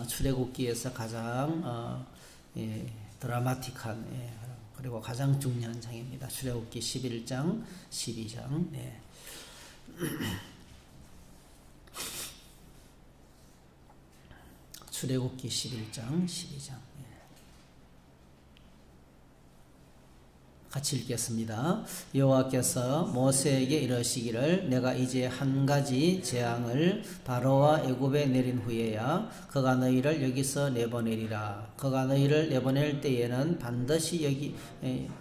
출애굽기에서 가장 드라마틱한 그리고 가장 중요한 장입니다. 출애굽기 11장, 12장. 출애굽기 11장, 12장. 같이 읽겠습니다. 여호와께서 모세에게 이르시기를 내가 이제 한 가지 재앙을 바로와 애굽에 내린 후에야 그가 너희를 여기서 내보내리라. 그가 너희를 내보낼 때에는 반드시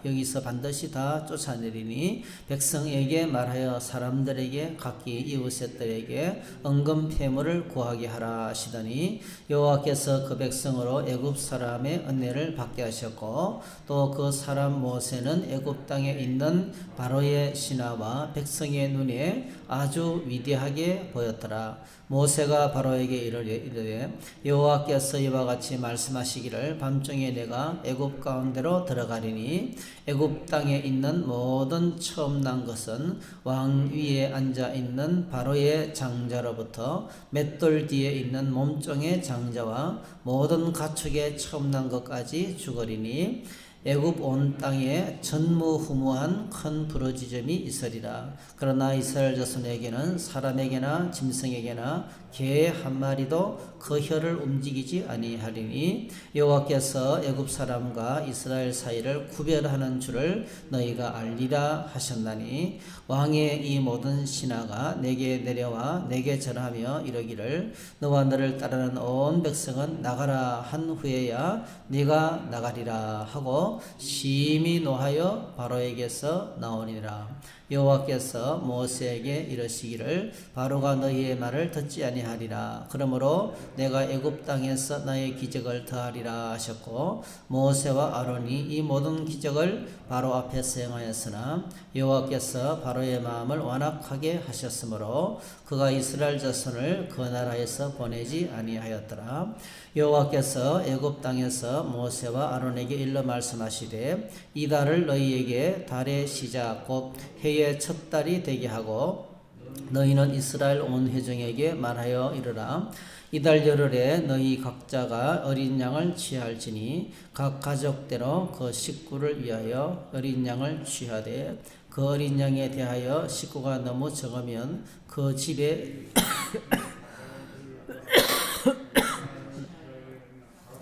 여기서 반드시 다 쫓아내리니 백성에게 말하여 사람들에게 각기 이웃들에게 은금 패물을 구하게 하라 하시더니 여호와께서 그 백성으로 애굽 사람의 은혜를 받게 하셨고 또 그 사람 모세는 애굽 땅에 있는 바로의 신하와 백성의 눈에 아주 위대하게 보였더라. 모세가 바로에게 이르되 여호와께서 이와 같이 말씀하시기를 밤중에 내가 애굽 가운데로 들어가리니 애굽 땅에 있는 모든 처음 난 것은 왕 위에 앉아 있는 바로의 장자로부터 맷돌 뒤에 있는 몸종의 장자와 모든 가축의 처음 난 것까지 죽으리니 애굽 온 땅에 전무후무한 큰 부르짖음이 있으리라. 그러나 이스라엘 자손에게는 사람에게나 짐승에게나 개 한 마리도 그 혀를 움직이지 아니하리니 여호와께서 애굽 사람과 이스라엘 사이를 구별하는 줄을 너희가 알리라 하셨나니 왕의 이 모든 신하가 내게 내려와 내게 절하며 이르기를 너와 너를 따르는 온 백성은 나가라 한 후에야 네가 나가리라 하고 심히 노하여 바로에게서 나오니라. 여호와께서 모세에게 이르시기를 바로가 너희의 말을 듣지 아니하리라. 그러므로 내가 애굽 땅에서 너의 기적을 더하리라 하셨고 모세와 아론이 이 모든 기적을 바로 앞에서 행하였으나 여호와께서 바로의 마음을 완악하게 하셨으므로 그가 이스라엘 자손을 그 나라에서 보내지 아니하였더라. 여호와께서 애굽 땅에서 모세와 아론에게 일러 말씀하시되 이 달을 너희에게 달의 시작 곧 해의 첫 달이 되게 하고 너희는 이스라엘 온 회중에게 말하여 이르라. 이달 열흘에 너희 각자가 어린 양을 취할지니 각 가족대로 그 식구를 위하여 어린 양을 취하되 그 어린 양에 대하여 식구가 너무 적으면 그 집에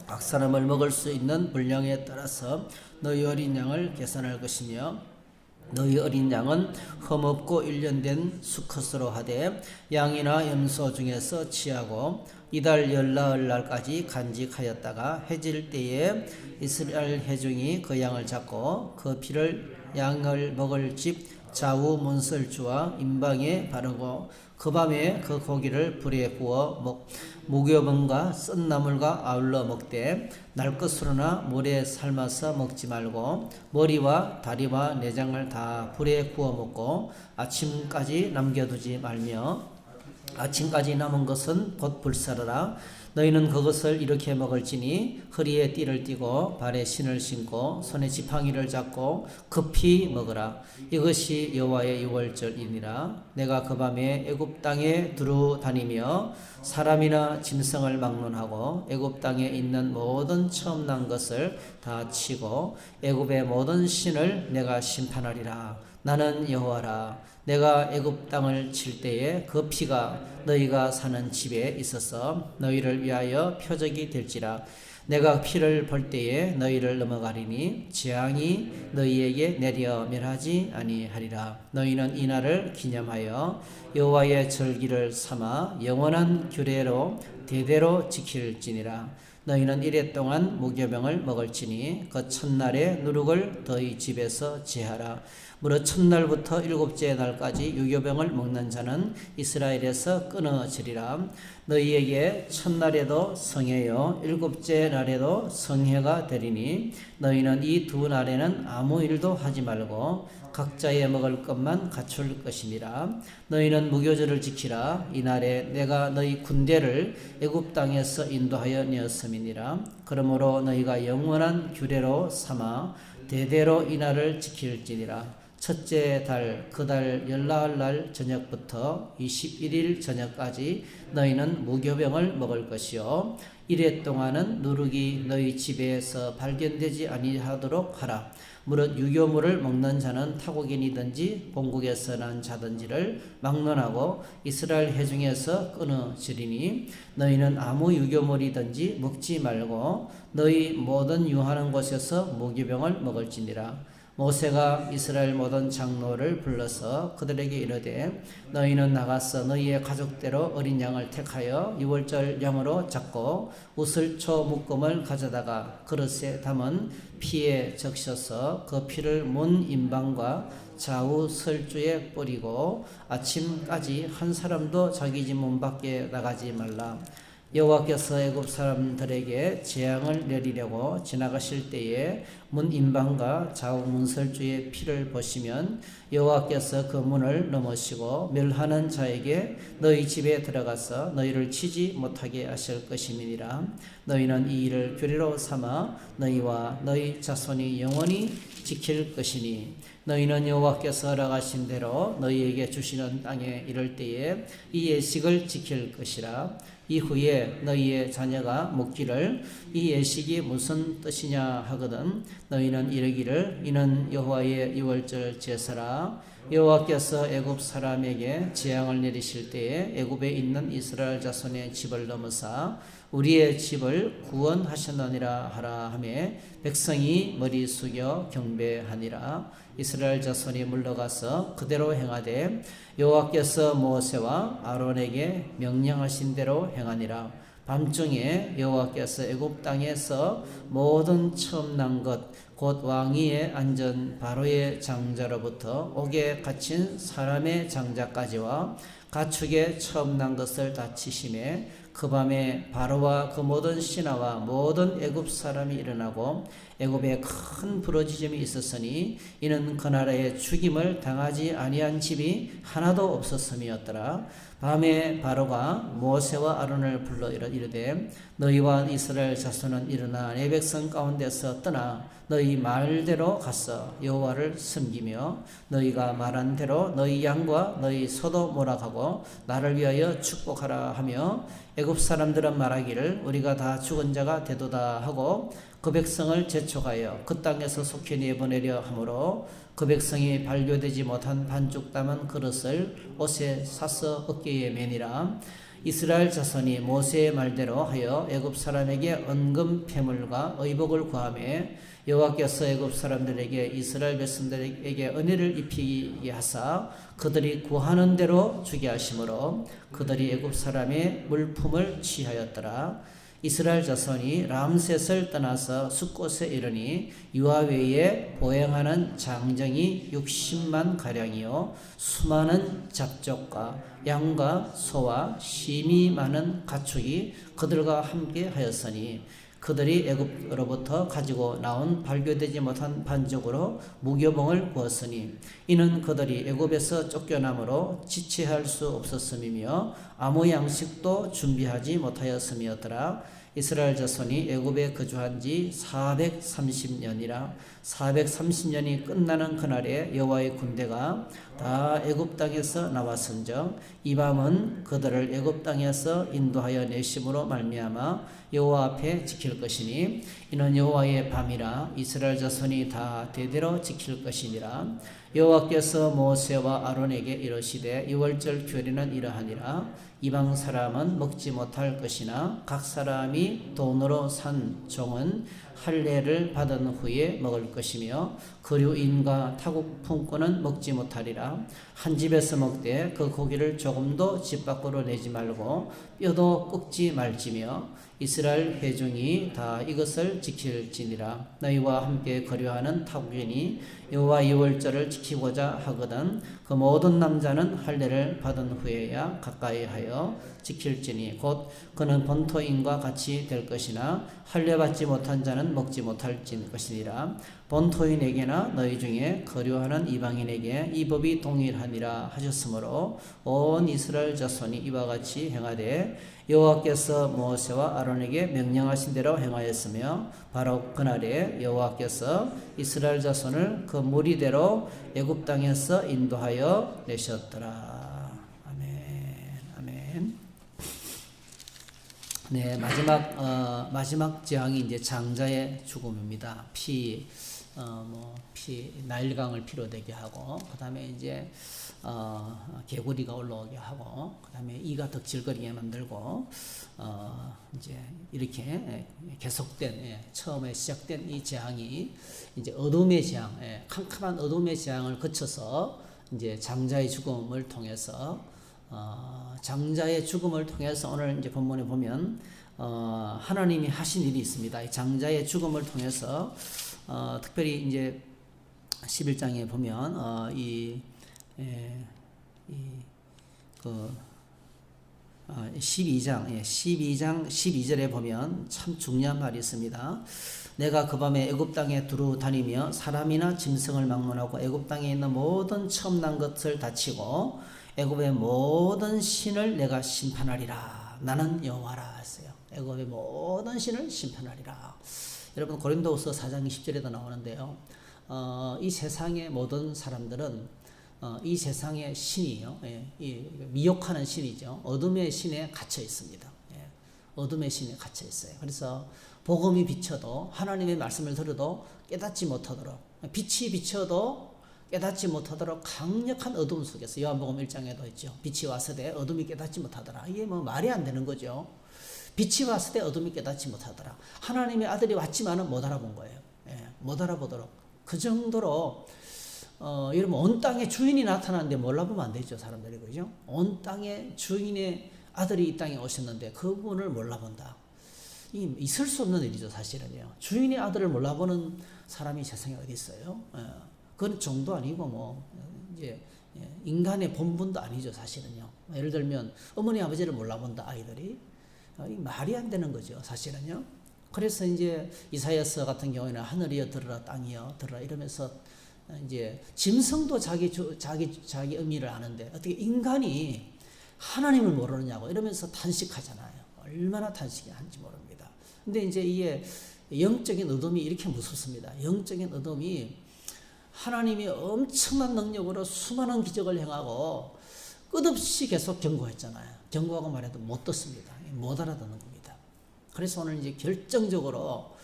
각 사람을 먹을 수 있는 분량에 따라서 너희 어린 양을 계산할 것이며 너희 어린 양은 흠없고 1년 된 수컷으로 하되 양이나 염소 중에서 취하고 이달 열나흘날까지 간직하였다가 해질 때에 이스라엘 회중이 그 양을 잡고 그 피를 양을 먹을 집 좌우 문설주와 임방에 바르고 그 밤에 그 고기를 불에 구워 무교병과 쓴 나물과 아울러 먹되 날 것으로나 물에 삶아서 먹지 말고 머리와 다리와 내장을 다 불에 구워 먹고 아침까지 남겨두지 말며 아침까지 남은 것은 곧 불사르라. 너희는 그것을 이렇게 먹을지니 허리에 띠를 띠고 발에 신을 신고 손에 지팡이를 잡고 급히 먹으라. 이것이 여호와의 유월절이니라. 내가 그 밤에 애굽 땅에 두루 다니며 사람이나 짐승을 막론하고 애굽 땅에 있는 모든 처음 난 것을 다 치고 애굽의 모든 신을 내가 심판하리라. 나는 여호와라. 내가 애굽 땅을 칠 때에 그 피가 너희가 사는 집에 있어서 너희를 위하여 표적이 될지라. 내가 피를 벌 때에 너희를 넘어가리니 재앙이 너희에게 내려 멸하지 아니하리라. 너희는 이 날을 기념하여 여호와의 절기를 삼아 영원한 규례로 대대로 지킬지니라. 너희는 이래 동안 무교병을 먹을지니 그 첫날에 누룩을 너희 집에서 제하라. 무릇 첫날부터 일곱째 날까지 유교병을 먹는 자는 이스라엘에서 끊어지리라. 너희에게 첫날에도 성회요 일곱째 날에도 성회가 되리니 너희는 이 두 날에는 아무 일도 하지 말고 각자의 먹을 것만 갖출 것이니라. 너희는 무교절을 지키라. 이날에 내가 너희 군대를 애굽 땅에서 인도하여 내었음이니라. 그러므로 너희가 영원한 규례로 삼아 대대로 이 날을 지킬지니라. 첫째 달 그 달 열나흘 날 저녁부터 21일 저녁까지 너희는 무교병을 먹을 것이요 이래 동안은 누룩이 너희 집에서 발견되지 아니하도록 하라. 무릇 유교물을 먹는 자는 타국인이든지 본국에서 난 자든지를 막론하고 이스라엘 회중에서 끊어지리니 너희는 아무 유교물이든지 먹지 말고 너희 모든 유하는 곳에서 무교병을 먹을지니라. 모세가 이스라엘 모든 장로를 불러서 그들에게 이르되 너희는 나가서 너희의 가족대로 어린 양을 택하여 유월절 양으로 잡고 우슬초 묶음을 가져다가 그릇에 담은 피에 적셔서 그 피를 문 임방과 좌우 설주에 뿌리고 아침까지 한 사람도 자기 집 문 밖에 나가지 말라. 여호와께서 애굽 사람들에게 재앙을 내리려고 지나가실 때에 문 임방과 좌우 문설주의 피를 보시면 여호와께서 그 문을 넘으시고 멸하는 자에게 너희 집에 들어가서 너희를 치지 못하게 하실 것임이니라. 너희는 이 일을 규례로 삼아 너희와 너희 자손이 영원히 지킬 것이니 너희는 여호와께서 허락하신 대로 너희에게 주시는 땅에 이를 때에 이 예식을 지킬 것이라. 이후에 너희의 자녀가 묻기를 이 예식이 무슨 뜻이냐 하거든 너희는 이르기를 이는 여호와의 유월절 제사라. 여호와께서 애굽 사람에게 재앙을 내리실 때에 애굽에 있는 이스라엘 자손의 집을 넘어사 우리의 집을 구원하셨느니라 하라 하며 백성이 머리 숙여 경배하니라. 이스라엘 자손이 물러가서 그대로 행하되 여호와께서 모세와 아론에게 명령하신 대로 행하니라. 밤중에 여호와께서 애굽 땅에서 모든 처음 난 것 곧 왕위에 앉은 바로의 장자로부터 옥에 갇힌 사람의 장자까지와 가축의 처음 난 것을 다 치심에 그 밤에 바로와 그 모든 신하와 모든 애굽 사람이 일어나고 애굽에 큰 부러지짐이 있었으니 이는 그 나라에 죽임을 당하지 아니한 집이 하나도 없었음이었더라. 밤에 바로가 모세와 아론을 불러 이르되 너희와 이스라엘 자손은 일어나 내 백성 가운데서 떠나 너희 말대로 가서 여호와를 섬기며 너희가 말한 대로 너희 양과 너희 소도 몰아가고 나를 위하여 축복하라 하며 애굽 사람들은 말하기를 우리가 다 죽은 자가 되도다 하고 그 백성을 재촉하여 그 땅에서 속히 내보내려 하므로 그 백성이 발교되지 못한 반죽 담은 그릇을 옷에 사서 어깨에 매니라. 이스라엘 자손이 모세의 말대로 하여 애굽 사람에게 은금 패물과 의복을 구하며 여호와께서 애굽 사람들에게 이스라엘 백성들에게 은혜를 입히게 하사 그들이 구하는 대로 주게 하심으로 그들이 애굽 사람의 물품을 취하였더라. 이스라엘 자손이 람셋을 떠나서 숫곳에 이르니 유아 외에 보행하는 장정이 60만 가량이요 수많은 잡족과 양과 소와 심이 많은 가축이 그들과 함께 하였으니 그들이 애굽으로부터 가지고 나온 발교되지 못한 반죽으로 무교봉을 구웠으니 이는 그들이 애굽에서 쫓겨남으로 지체할 수 없었음이며 아무 양식도 준비하지 못하였음이었더라. 이스라엘 자손이 애굽에 거주한 지 430년이라 430년이 끝나는 그날에 여호와의 군대가 다 애굽 땅에서 나왔은즉 이 밤은 그들을 애굽 땅에서 인도하여 내심으로 말미암아 여호와 앞에 지킬 것이니 이는 여호와의 밤이라 이스라엘 자손이 다 대대로 지킬 것이니라. 여호와께서 모세와 아론에게 이르시되 유월절 규례는 이러하니라. 이방 사람은 먹지 못할 것이나 각 사람이 돈으로 산 종은 할례를 받은 후에 먹을 것이며 거류인과 타국 품꾼은 먹지 못하리라. 한 집에서 먹되 그 고기를 조금도 집 밖으로 내지 말고 뼈도 꺾지 말지며 이스라엘 회중이 다 이것을 지킬지니라. 너희와 함께 거류하는 타국인이 여호와 유월절을 지키고자 하거든 그 모든 남자는 할례를 받은 후에야 가까이 하여 하여 지킬지니 곧 그는 본토인과 같이 될 것이나 할례받지 못한 자는 먹지 못할 것이니라. 본토인에게나 너희 중에 거류하는 이방인에게 이 법이 동일하니라 하셨으므로 온 이스라엘 자손이 이와 같이 행하되 여호와께서 모세와 아론에게 명령하신 대로 행하였으며 바로 그날에 여호와께서 이스라엘 자손을 그 무리대로 애굽 땅에서 인도하여 내셨더라. 아멘. 아멘. 네, 마지막 재앙이 이제 장자의 죽음입니다. 피 나일강을 피로 되게 하고, 그 다음에 이제 개구리가 올라오게 하고, 그 다음에 이가 덕질거리게 만들고, 이제 이렇게 계속된, 처음에 시작된 이 재앙이 이제 어둠의 재앙, 캄캄한 어둠의 재앙을 거쳐서 이제 장자의 죽음을 통해서, 장자의 죽음을 통해서 오늘 이제 본문에 보면, 하나님이 하신 일이 있습니다. 이 장자의 죽음을 통해서, 특별히 이제 11장에 보면, 12장 12절에 보면 참 중요한 말이 있습니다. 내가 그 밤에 애굽 땅에 두루 다니며 사람이나 짐승을 막론하고 애굽 땅에 있는 모든 처음 난 것을 다치고 애굽의 모든 신을 내가 심판하리라. 나는 여호와라 했어요. 애굽의 모든 신을 심판하리라. 여러분 고린도후서 4장 20절에도 나오는데요. 이 세상의 모든 사람들은 이 세상의 신이요, 이 미혹하는 신이죠. 어둠의 신에 갇혀 있습니다. 어둠의 신에 갇혀 있어요. 그래서 복음이 비쳐도 하나님의 말씀을 들어도 깨닫지 못하도록, 빛이 비쳐도 깨닫지 못하도록 강력한 어둠 속에서 요한복음 1장에도 있죠. 빛이 왔으되 어둠이 깨닫지 못하더라. 이게 뭐 말이 안 되는 거죠. 빛이 왔으되 어둠이 깨닫지 못하더라. 하나님의 아들이 왔지만은 못 알아본 거예요. 못 알아보도록. 그 정도로 여러분 온 땅에 주인이 나타났는데 몰라보면 안 되죠. 사람들이. 그죠? 온 땅에 주인의 아들이 이 땅에 오셨는데 그분을 몰라본다. 있을 수 없는 일이죠. 사실은요. 주인의 아들을 몰라보는 사람이 세상에 어디 있어요? 그건 정도 아니고 뭐 이제 인간의 본분도 아니죠. 사실은요. 예를 들면 어머니 아버지를 몰라본다 아이들이. 말이 안 되는 거죠. 사실은요. 그래서 이제 이사야서 같은 경우에는 하늘이여 들으라 땅이여 들으라 이러면서 이제 짐승도 자기 의미를 아는데 어떻게 인간이 하나님을 모르느냐고 이러면서 탄식하잖아요. 얼마나 탄식하는지 모릅니다. 근데 이제 이게 영적인 어둠이 이렇게 무섭습니다. 영적인 어둠이 하나님이 엄청난 능력으로 수많은 기적을 행하고 끝없이 계속 경고했잖아요. 경고하고 말해도 못 듣습니다. 못 알아듣는 겁니다. 그래서 오늘 이제 결정적으로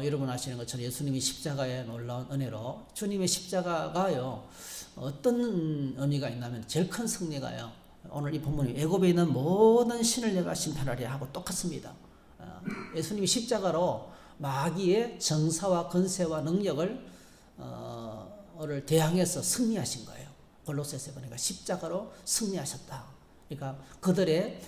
여러분 아시는 것처럼 예수님이 십자가의 놀라운 은혜로 주님의 십자가가요 어떤 의미가 있냐면 제일 큰 승리가요 오늘 이 본문이 애굽에 있는 모든 신을 내가 심판하리라 하고 똑같습니다. 예수님이 십자가로 마귀의 정사와 권세와 능력을 대항해서 승리하신 거예요. 골로새서 보니까 십자가로 승리하셨다. 그러니까 그들의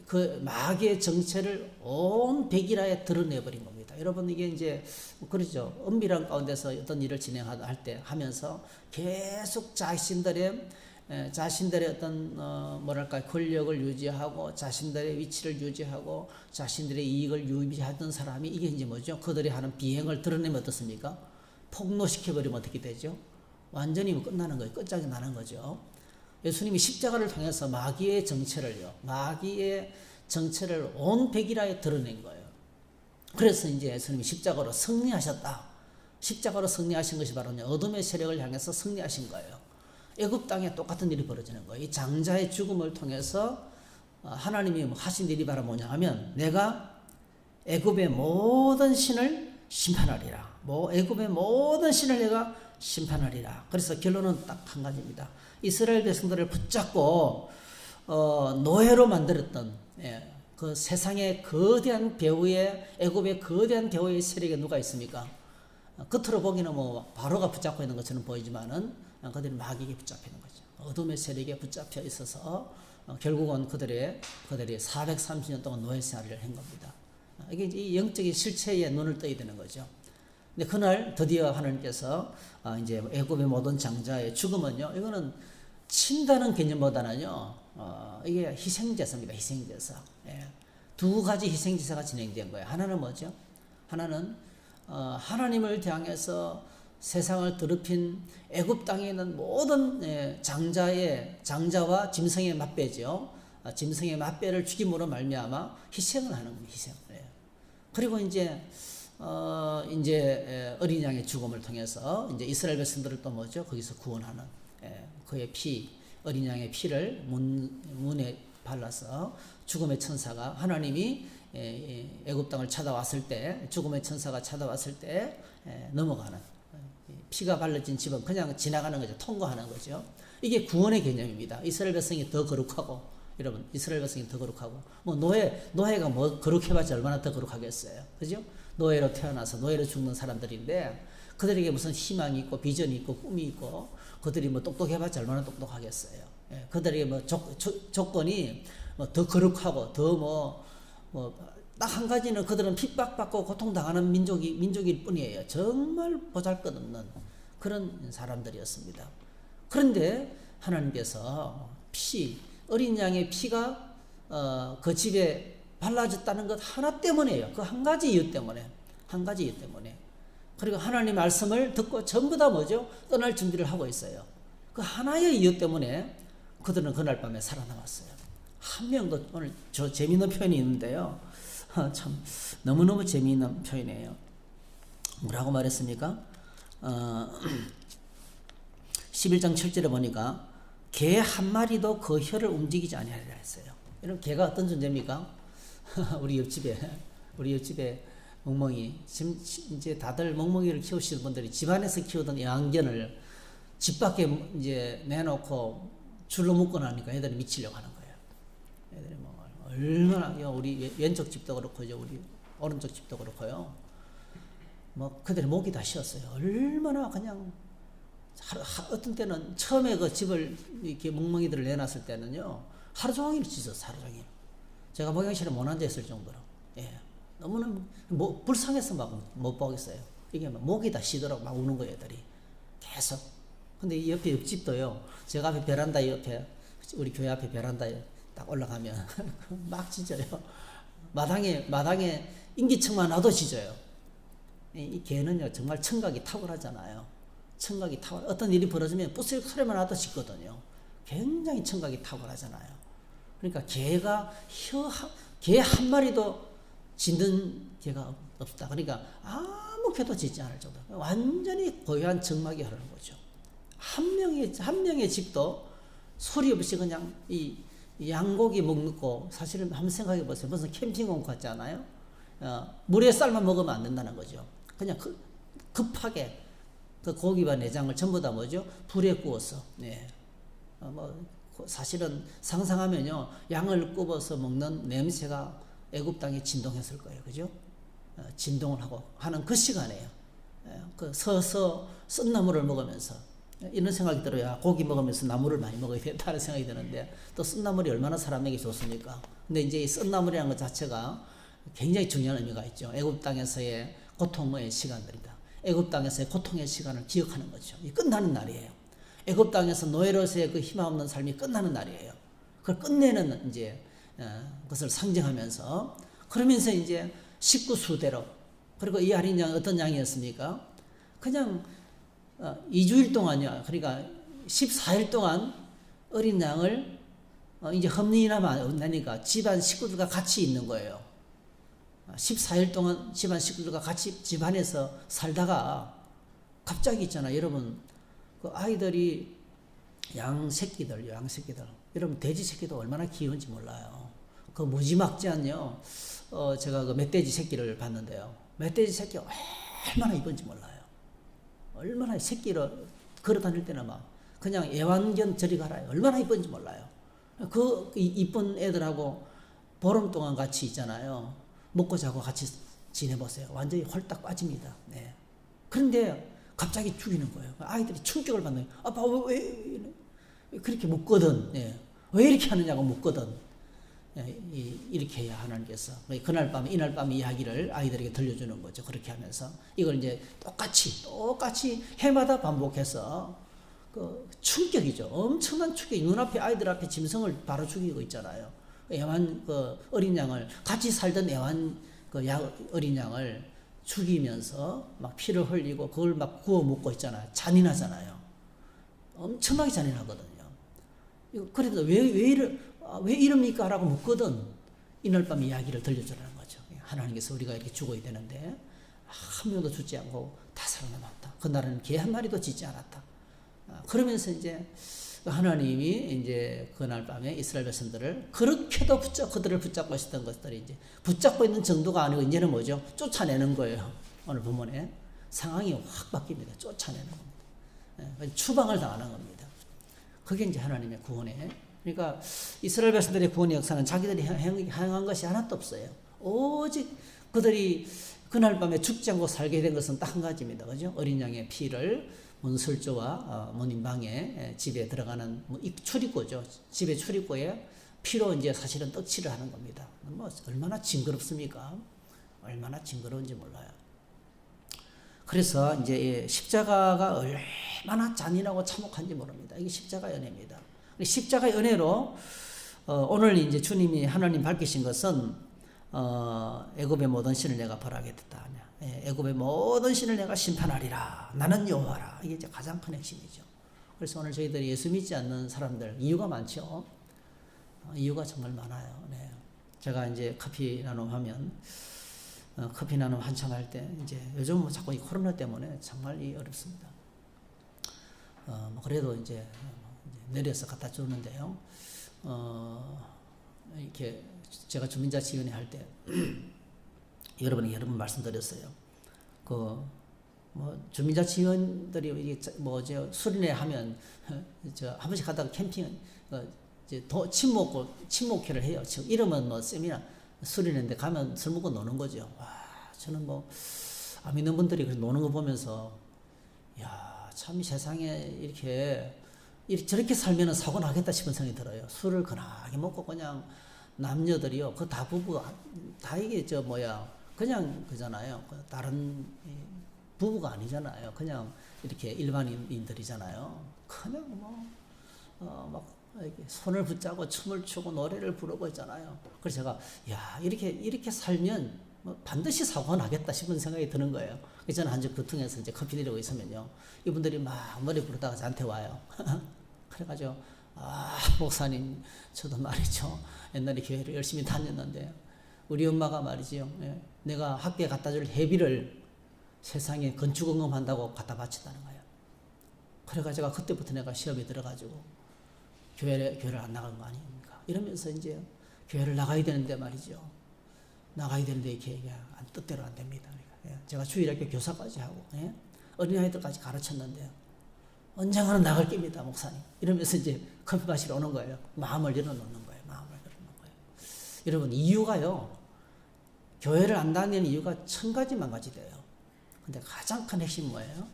그 마귀의 정체를 온 백일하에 드러내버린 겁니다. 여러분 이게 이제 그러죠. 은밀한 가운데서 어떤 일을 진행할 때 하면서 계속 자신들의 어떤 뭐랄까 권력을 유지하고 자신들의 위치를 유지하고 자신들의 이익을 유지하던 사람이 이게 이제 뭐죠? 그들이 하는 비행을 드러내면 어떻습니까? 폭로시켜버리면 어떻게 되죠? 완전히 끝나는 거예요. 끝장이 나는 거죠. 예수님이 십자가를 통해서 마귀의 정체를 온 백일하에 드러낸 거예요. 그래서 이제 예수님이 십자가로 승리하셨다. 십자가로 승리하신 것이 바로 어둠의 세력을 향해서 승리하신 거예요. 애굽 땅에 똑같은 일이 벌어지는 거예요. 이 장자의 죽음을 통해서 하나님이 하신 일이 바로 뭐냐 하면 내가 애굽의 모든 신을 심판하리라. 애굽의 모든 신을 내가 심판하리라. 그래서 결론은 딱 한 가지입니다. 이스라엘 백성들을 붙잡고 노예로 만들었던 그 세상의 거대한 배후의 애굽의 거대한 배후의 세력에 누가 있습니까? 겉으로 보기는 뭐 바로가 붙잡고 있는 것처럼 보이지만은 그들이 마귀에게 붙잡혀 있는 거죠. 어둠의 세력에 붙잡혀 있어서 결국은 그들이 430년 동안 노예 생활을 한 겁니다. 이게 이 영적인 실체에 눈을 떠야 되는 거죠. 근데 그날 드디어 하나님께서 이제 애굽의 모든 장자의 죽음은요, 이거는 친다는 개념보다는요, 이게 희생제사입니다. 희생제사. 예. 두 가지 희생제사가 진행된 거예요. 하나는 뭐죠? 하나는 하나님을 향해서 세상을 더럽힌 애굽 땅에 있는 모든 장자와 짐승의 맞배죠. 짐승의 맞배를 죽임으로 말미암아 희생을 하는 겁니다. 희생. 예. 그리고 이제 어린 양의 죽음을 통해서 이제 이스라엘 백성들을 또 뭐죠? 거기서 구원하는 그의 피, 어린 양의 피를 문에 발라서 죽음의 천사가 하나님이 애굽 땅을 찾아왔을 때 죽음의 천사가 찾아왔을 때 넘어가는 피가 발라진 집은 그냥 지나가는 거죠. 통과하는 거죠. 이게 구원의 개념입니다. 이스라엘 백성이 더 거룩하고 여러분 이스라엘 백성이 더 거룩하고 뭐 노예가 뭐 거룩해봤자 얼마나 더 거룩하겠어요. 그죠? 노예로 태어나서 노예로 죽는 사람들인데 그들에게 무슨 희망이 있고 비전이 있고 꿈이 있고 그들이 뭐 똑똑해봤자 얼마나 똑똑하겠어요. 예, 그들에게 뭐 조건이 뭐 더 거룩하고 더 딱 한 가지는 그들은 핍박받고 고통당하는 민족일 뿐이에요. 정말 보잘것없는 그런 사람들이었습니다. 그런데 하나님께서 어린 양의 피가 그 집에 발라졌다는 것 하나 때문에요. 그 한 가지 이유 때문에. 그리고 하나님 말씀을 듣고 전부 다 뭐죠? 떠날 준비를 하고 있어요. 그 하나의 이유 때문에 그들은 그날 밤에 살아남았어요. 한 명도 오늘 저 재미있는 표현이 있는데요. 참 너무너무 재미있는 표현이에요. 뭐라고 말했습니까? 11장 7절에 보니까 개 한 마리도 그 혀를 움직이지 아니하리라 했어요. 여러분 개가 어떤 존재입니까? 우리 옆집에 멍멍이 지금 이제 다들 멍멍이를 키우시는 분들이 집안에서 키우던 애완견을 집 밖에 이제 내놓고 줄로 묶어 나니까 애들이 미치려고 하는 거예요. 애들이 뭐 얼마나 우리 왼쪽 집도 그렇고요, 우리 오른쪽 집도 그렇고요. 뭐 그들이 목이 다 쉬었어요. 얼마나 그냥 어떤 때는 처음에 그 집을 이렇게 멍멍이들을 내놨을 때는요 하루 종일 짖었어. 하루 종일. 제가 목욕실에 못 앉아있을 정도로. 예. 너무나 불쌍해서 막 못 보겠어요. 이게 막 목이 다 쉬도록 막 우는 거예요, 애들이. 계속. 근데 이 옆집도요, 제가 앞에 베란다 옆에, 우리 교회 앞에 베란다에 딱 올라가면 막 짖어요. 마당에 인기척만 놔도 짖어요. 이 개는요, 정말 청각이 탁월하잖아요. 어떤 일이 벌어지면 뿌슬 소리만 나도 짖거든요. 굉장히 청각이 탁월하잖아요. 그러니까 개 한 마리도 짖는 개가 없다. 그러니까 아무 개도 짖지 않을 정도. 완전히 고요한 정막이 흐르는 거죠. 한 명의 집도 소리 없이 그냥 이 양고기 먹고 사실은 한번 생각해 보세요. 무슨 캠핑온 같지 않아요? 물에 삶아 먹으면 안 된다는 거죠. 그냥 급하게 그 고기와 내장을 전부 다 뭐죠? 불에 구워서. 네. 사실은 상상하면요 양을 굽어서 먹는 냄새가 애굽 땅에 진동했을 거예요, 그죠? 진동을 하는 그 시간에요. 그 서서 쓴 나물을 먹으면서 이런 생각이 들어요. 고기 먹으면서 나물을 많이 먹어야 된다는 생각이 드는데 또 쓴 나물이 얼마나 사람에게 좋습니까? 근데 이제 이 쓴 나물이라는 것 자체가 굉장히 중요한 의미가 있죠. 애굽 땅에서의 고통의 시간들이다. 애굽 땅에서의 고통의 시간을 기억하는 거죠. 이 끝나는 날이에요. 애굽 땅에서 노예로서의 그 희망 없는 삶이 끝나는 날이에요. 그걸 끝내는 이제 것을 상징하면서 그러면서 이제 식구수대로 그리고 이 어린 양 어떤 양이었습니까? 그냥 2주일 동안요. 그러니까 14일 동안 어린 양을 이제 험리나마 없나니까 집안 식구들과 같이 있는 거예요. 14일 동안 집안 식구들과 같이 집안에서 살다가 갑자기 있잖아요. 여러분 그 아이들이 양 새끼들 여러분 돼지 새끼도 얼마나 귀여운지 몰라요. 그 무지막지한요 제가 그 멧돼지 새끼를 봤는데요. 멧돼지 새끼 얼마나 이쁜지 몰라요. 얼마나 새끼를 걸어다닐 때는 막 그냥 애완견 저리 가라요. 얼마나 이쁜지 몰라요. 그 이쁜 애들하고 보름 동안 같이 있잖아요. 먹고 자고 같이 지내보세요. 완전히 홀딱 빠집니다. 네. 그런데 갑자기 죽이는 거예요. 아이들이 충격을 받는 거예요. 아빠 왜 그렇게 묻거든. 네. 왜 이렇게 하느냐고 묻거든. 이렇게 해야 하나님께서 그날 밤 이날 밤 이야기를 아이들에게 들려주는 거죠. 그렇게 하면서 이걸 이제 똑같이 해마다 반복해서 그 충격이죠. 엄청난 충격이 눈앞에 아이들 앞에 짐승을 바로 죽이고 있잖아요. 애완 그 어린 양을 같이 살던 애완 그 어린 양을 죽이면서 막 피를 흘리고 그걸 막 구워 먹고 있잖아요. 잔인하잖아요. 엄청나게 잔인하거든요. 그래도 왜 이럽니까? 라고 묻거든. 이날 밤 이야기를 들려주라는 거죠. 하나님께서 우리가 이렇게 죽어야 되는데 한 명도 죽지 않고 다 살아남았다. 그날은 개 한 마리도 짖지 않았다. 그러면서 이제 하나님이 이제 그날 밤에 이스라엘 백성들을 그렇게도 그들을 붙잡고 있었던 것들이 이제 붙잡고 있는 정도가 아니고 이제는 뭐죠? 쫓아내는 거예요. 오늘 본문에 상황이 확 바뀝니다. 쫓아내는 겁니다. 추방을 당하는 겁니다. 그게 이제 하나님의 구원에. 그러니까 이스라엘 백성들의 구원의 역사는 자기들이 행한 것이 하나도 없어요. 오직 그들이 그날 밤에 죽지 않고 살게 된 것은 딱 한 가지입니다. 그죠? 어린 양의 피를 문설주와 문인방에 집에 들어가는 출입구죠. 집의 출입구에 피로 이제 사실은 떡칠을 하는 겁니다. 뭐 얼마나 징그럽습니까? 얼마나 징그러운지 몰라요. 그래서 이제 십자가가 얼마나 잔인하고 참혹한지 모릅니다. 이게 십자가 연애입니다. 십자가 연애로 오늘 이제 주님이 하나님 밝히신 것은 애굽의 모든 신을 내가 벌하겠다. 애굽의 모든 신을 내가 심판하리라. 나는 여호와라. 이게 이제 가장 큰 핵심이죠. 그래서 오늘 저희들이 예수 믿지 않는 사람들 이유가 많죠. 이유가 정말 많아요. 네. 제가 이제 커피 나눔하면 커피 나눔 한참 할 때 이제 요즘 자꾸 이 코로나 때문에 정말 어렵습니다. 뭐 그래도 이제 내려서 갖다 주는데요. 이렇게 제가 주민자치위원회 할 때 여러분이 여러 번 말씀드렸어요. 그 뭐 주민자치위원들이 이게 뭐죠 수련회 하면 저 한 번씩 가다가 캠핑 이제 친목회를 해요. 이름은 뭐 세미나 수련회인데 가면 술 먹고 노는 거죠. 와 저는 뭐 안 믿는 분들이 그렇게 노는 거 보면서 야 참 이 세상에 이렇게 저렇게 살면은 사고 나겠다 싶은 생각이 들어요. 술을 거나하게 먹고 그냥 남녀들이요. 그 다 부부, 다 이게 그냥 그잖아요. 다른 부부가 아니잖아요. 그냥 이렇게 일반인들이잖아요. 그냥 막 이렇게 손을 붙잡고 춤을 추고 노래를 부르고 있잖아요. 그래서 제가 이렇게 살면 반드시 사고가 나겠다 싶은 생각이 드는 거예요. 그래서 저는 한적 교통에서 이제 커피 내리고 있으면요. 이분들이 막 노래 부르다가 저한테 와요. 그래가지고 목사님 저도 말이죠. 옛날에 교회를 열심히 다녔는데 우리 엄마가 말이죠. 내가 학교에 갖다 줄 회비를 세상에 건축응금 한다고 갖다 바친다는 거예요. 그래가지고 그때부터 내가 시험에 들어가지고 교회를 안 나간 거 아닙니까? 이러면서 이제 교회를 나가야 되는데 말이죠. 나가야 되는데 이렇게 안 뜻대로 안 됩니다. 그러니까 제가 주일학교 교사까지 하고 어린아이들까지 가르쳤는데요. 언젠가는 나갈 겁니다, 목사님. 이러면서 이제 커피 마시러 오는 거예요. 마음을 열어놓는 거예요. 여러분, 이유가요. 교회를 안 다니는 이유가 1000가지 만가지 돼요. 근데 가장 큰 핵심이 뭐예요?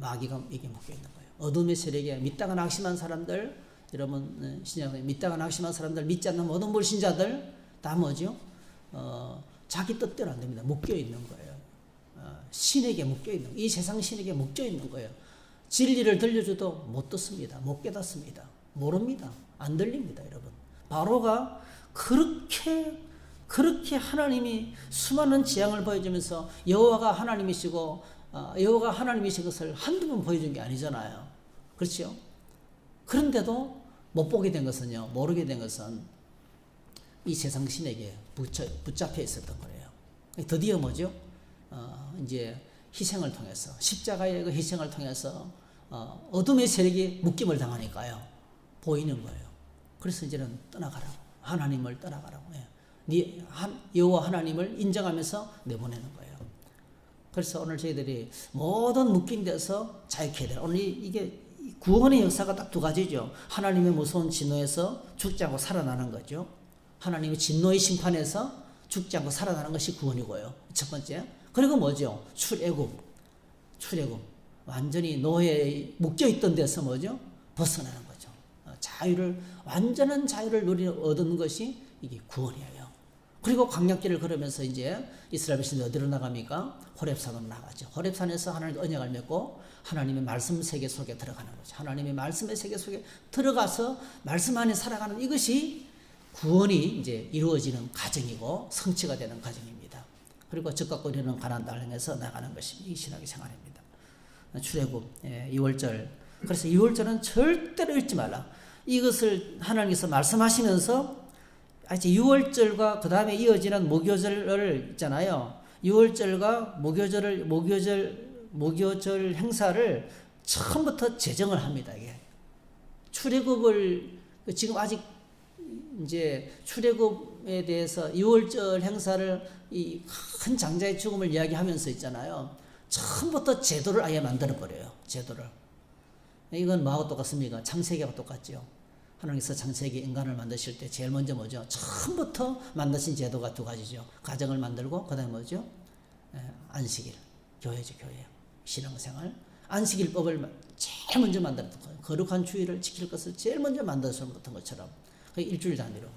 마귀가 이게 묶여 있는 거예요. 어둠의 세력에 믿다가 낙심한 사람들, 여러분, 신약에 믿다가 낙심한 사람들, 믿지 않는 모든 불신자들, 다 뭐죠? 자기 뜻대로 안 됩니다. 묶여 있는 거예요. 신에게 묶여 있는 거예요. 이 세상 신에게 묶여 있는 거예요. 진리를 들려줘도 못 듣습니다. 못 깨닫습니다. 모릅니다. 안 들립니다, 여러분. 바로가 그렇게 하나님이 수많은 재앙을 보여주면서 여호와가 하나님이시고 여호와가 하나님이신 것을 한두 번 보여준 게 아니잖아요. 그렇죠? 그런데도 못 보게 된 것은요, 모르게 된 것은 이 세상 신에게 붙잡혀 있었던 거예요. 드디어 뭐죠? 이제 희생을 통해서, 십자가의 그 희생을 통해서 어둠의 세력이 묶임을 당하니까요, 보이는 거예요. 그래서 이제는 떠나가라고, 하나님을 떠나가라고 해요. 여호와 하나님을 인정하면서 내보내는 거예요. 그래서 오늘 저희들이 모든 묶인 데서 자유케 해야 돼요. 오늘 이게 구원의 역사가 딱 두 가지죠. 하나님의 무서운 진노에서 죽지 않고 살아나는 거죠. 하나님의 진노의 심판에서 죽지 않고 살아나는 것이 구원이고요. 첫 번째. 그리고 뭐죠? 출애굽. 완전히 노예에 묶여있던 데서 뭐죠? 벗어나는 거죠. 완전한 자유를 얻는 것이 이게 구원이에요. 그리고 광야길을 걸으면서 이제 이스라엘 백성이 어디로 나갑니까? 호렙산으로 나가죠. 호렙산에서 하나님과 언약을 맺고 하나님의 말씀 세계 속에 들어가는 거죠. 하나님의 말씀의 세계 속에 들어가서 말씀 안에 살아가는 이것이 구원이 이제 이루어지는 과정이고 성취가 되는 과정입니다. 그리고 적과 꿀이는 가나안 땅을 향해서 나가는 것이 이 신학의 생활입니다. 출애굽 2월절. 그래서 2월절은 절대로 잊지 말라. 이것을 하나님께서 말씀하시면서 아직 6월절과 그 다음에 이어지는 목요절을 있잖아요. 6월절과 목요절 행사를 처음부터 제정을 합니다. 이게 출애굽을 지금 아직 이제 출애굽에 대해서 6월절 행사를 이 큰 장자의 죽음을 이야기하면서 있잖아요. 처음부터 제도를 아예 만들어 버려요. 제도를. 이건 뭐하고 똑같습니까? 창세기하고 똑같죠. 하나님께서 창세기 인간을 만드실 때 제일 먼저 뭐죠? 처음부터 만드신 제도가 두 가지죠. 가정을 만들고 그다음에 뭐죠? 안식일, 교회죠, 교회. 신앙생활. 안식일법을 제일 먼저 만들었던 거예요. 거룩한 주일을 지킬 것을 제일 먼저 만들었던 것처럼 일주일 단위로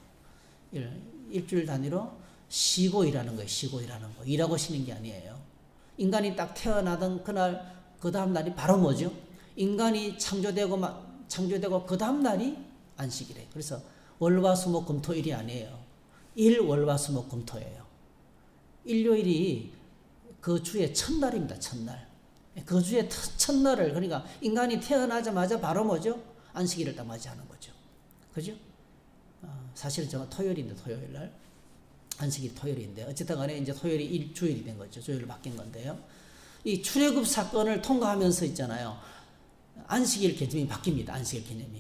쉬고 일하는 거예요. 쉬고 일하는 거. 일하고 쉬는 게 아니에요. 인간이 딱 태어나던 그날 그 다음 날이 바로 뭐죠? 인간이 창조되고 그 다음 날이 안식이래요. 그래서 월화수목 금토일이 아니에요. 월화수목 금토예요. 일요일이 그 주의 첫날입니다. 첫날. 그 주의 첫날을 그러니까 인간이 태어나자마자 바로 뭐죠? 안식일을 딱 맞이하는 거죠. 그죠? 사실은 저는 토요일인데 토요일 날 안식일 토요일인데 어쨌든 간에 이제 토요일이 주일이 된 거죠. 주일로 바뀐 건데요. 이 출애굽 사건을 통과하면서 있잖아요. 안식일 개념이 바뀝니다.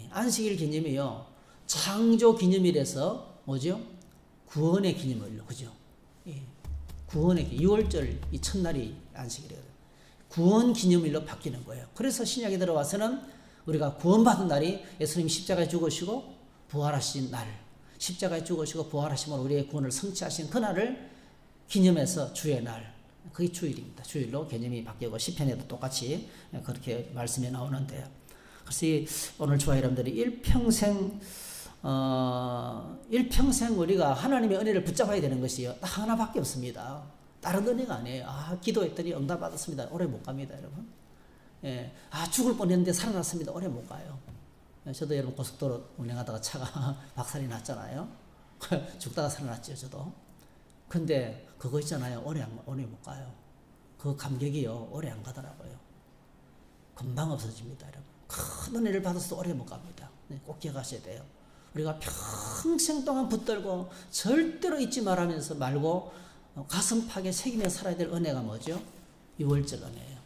안식일 개념이요. 창조 기념일에서 뭐죠? 구원의 기념일로, 그죠? 예. 구원의 6월절 이 첫날이 안식일이거든요. 구원 기념일로 바뀌는 거예요. 그래서 신약에 들어와서는 우리가 구원받은 날이 예수님 십자가에 죽으시고 부활하신 날, 십자가에 죽으시고 부활하심으로 우리의 구원을 성취하신 그날을 기념해서 주의 날, 그게 주일입니다. 주일로 개념이 바뀌고 시편에도 똑같이 그렇게 말씀이 나오는데요. 그래서 오늘 저와 여러분들이 일평생 우리가 하나님의 은혜를 붙잡아야 되는 것이요. 딱 하나밖에 없습니다. 다른 은혜가 아니에요. 기도했더니 응답받았습니다. 오래 못 갑니다, 여러분. 예. 죽을 뻔했는데 살아났습니다. 오래 못 가요. 저도 여러분 고속도로 운행하다가 차가 박살이 났잖아요. 죽다가 살아났죠, 저도. 근데 그거 있잖아요. 오래 못 가요. 그 감격이요. 오래 안 가더라고요. 금방 없어집니다, 여러분. 큰 은혜를 받아서 오래 못 갑니다. 꼭 기억하셔야 돼요. 우리가 평생 동안 붙들고 절대로 잊지 말고 가슴팍에 새기며 살아야 될 은혜가 뭐죠? 유월절 은혜예요.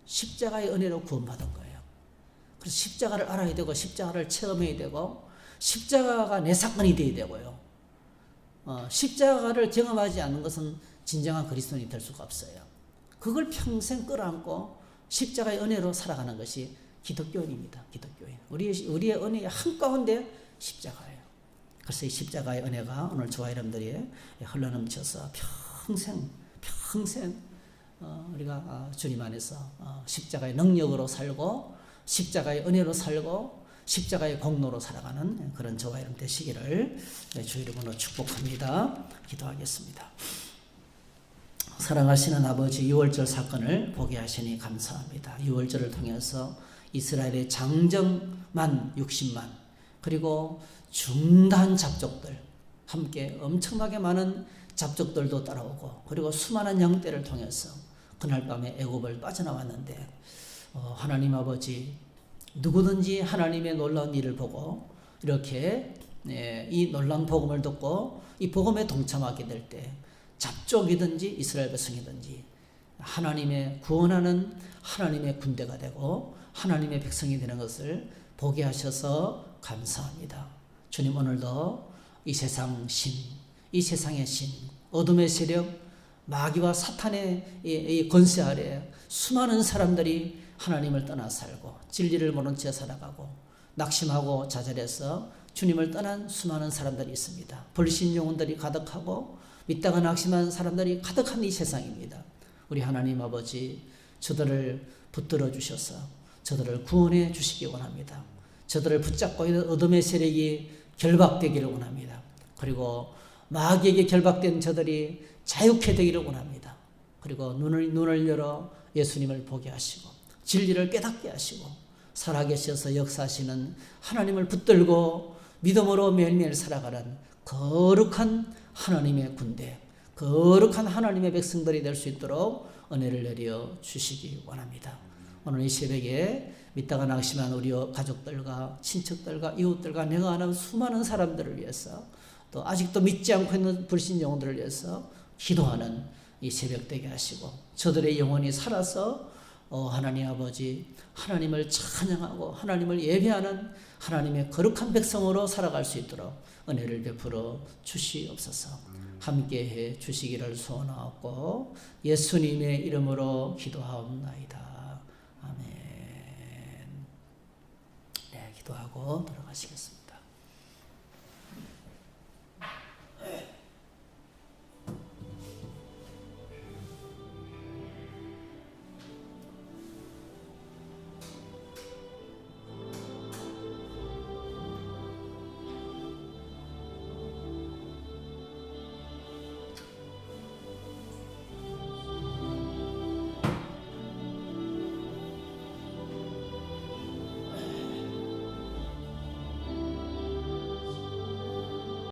십자가의 은혜로 구원받은 거예요. 그래서 십자가를 알아야 되고 십자가를 체험해야 되고 십자가가 내 사건이 되어야 되고요. 십자가를 경험하지 않는 것은 진정한 그리스도인이 될 수가 없어요. 그걸 평생 끌어안고 십자가의 은혜로 살아가는 것이 기독교인입니다. 기독교인. 우리의 은혜의 한가운데 십자가예요. 그래서 이 십자가의 은혜가 오늘 저와 여러분들이 흘러넘쳐서 평생 우리가 주님 안에서 십자가의 능력으로 살고 십자가의 은혜로 살고 십자가의 공로로 살아가는 그런 저와 여러분 되시기를 주 이름으로 축복합니다. 기도하겠습니다. 사랑하시는 아버지, 유월절 사건을 보게 하시니 감사합니다. 유월절을 통해서 이스라엘의 장정만 60만 그리고 중대한 잡족들 함께 엄청나게 많은 잡족들도 따라오고 그리고 수많은 양떼를 통해서 그날 밤에 애굽을 빠져나왔는데 하나님 아버지, 누구든지 하나님의 놀라운 일을 보고 이렇게 이 놀라운 복음을 듣고 이 복음에 동참하게 될 때 잡족이든지 이스라엘 백성이든지 하나님의 구원하는 하나님의 군대가 되고 하나님의 백성이 되는 것을 보게 하셔서 감사합니다. 주님, 오늘도 이 세상의 신, 어둠의 세력, 마귀와 사탄의 이 권세 아래 수많은 사람들이 하나님을 떠나 살고 진리를 모른 채 살아가고 낙심하고 좌절해서 주님을 떠난 수많은 사람들이 있습니다. 불신 영혼들이 가득하고 믿다가 낙심한 사람들이 가득한 이 세상입니다. 우리 하나님 아버지, 저들을 붙들어 주셔서 저들을 구원해 주시기 원합니다. 저들을 붙잡고 있는 어둠의 세력이 결박되기를 원합니다. 그리고 마귀에게 결박된 저들이 자유케 되기를 원합니다. 그리고 눈을 열어 예수님을 보게 하시고 진리를 깨닫게 하시고 살아계셔서 역사하시는 하나님을 붙들고 믿음으로 매일매일 살아가는 거룩한 하나님의 군대, 거룩한 하나님의 백성들이 될 수 있도록 은혜를 내려 주시기 원합니다. 오늘 이 새벽에 믿다가 낙심한 우리 가족들과 친척들과 이웃들과 내가 아는 수많은 사람들을 위해서 또 아직도 믿지 않고 있는 불신 영혼들을 위해서 기도하는 이 새벽 되게 하시고 저들의 영혼이 살아서 하나님 아버지 하나님을 찬양하고 하나님을 예배하는 하나님의 거룩한 백성으로 살아갈 수 있도록 은혜를 베풀어 주시옵소서. 함께해 주시기를 소원하고 예수님의 이름으로 기도하옵나이다. 아멘. 네, 기도하고 돌아가시겠습니다.